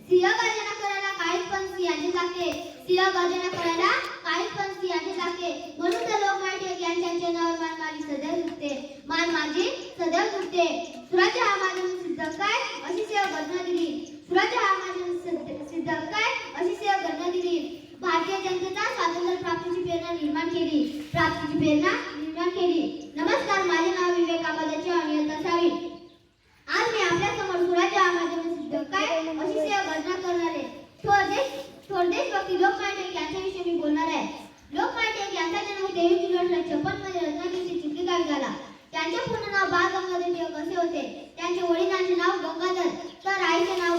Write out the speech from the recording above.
सिंह गर्जना करायला काळीच पण सिंहाचे लागते. सिंह गर्जना करायला काळीच पण सिंहाचे लागते. म्हणून तर लोकमान्य टिळक यांच्या चिन्हावर मान माझी सदैव तुटते. मान माझी सदैव तुटते. स्वराज्य हा माझा सिद्ध काय अशी सेवा गर्जना दिली. स्वराज्य हा माझा सिद्ध काय अशी सेवा गर्जना दिली. भारतीय जनतेचा स्वातंत्र्य प्राप्तीची प्रेरणा निर्माण केली. नमस्कार, माझे नाव विवेक आबादाची अनियंता सावी. आज मी आपल्या समोर स्वराज्य हा माझा सिद्ध काय अशी सेवा गर्जना करणार आहे. थोर देशभक्ती लोकमान्य टिळक यांच्याविषयी मी बोलणार आहे. लोकमान्य टिळक यांचा जन्म 23 जुलै 1956 मध्ये रत्नागिरीच्या चिखली गावी झाला. त्यांचे पूर्ण नाव बाळ गंगाधर टिळक असे होते. त्यांच्या वडिलांचे नाव गंगाधर तर आईचे नाव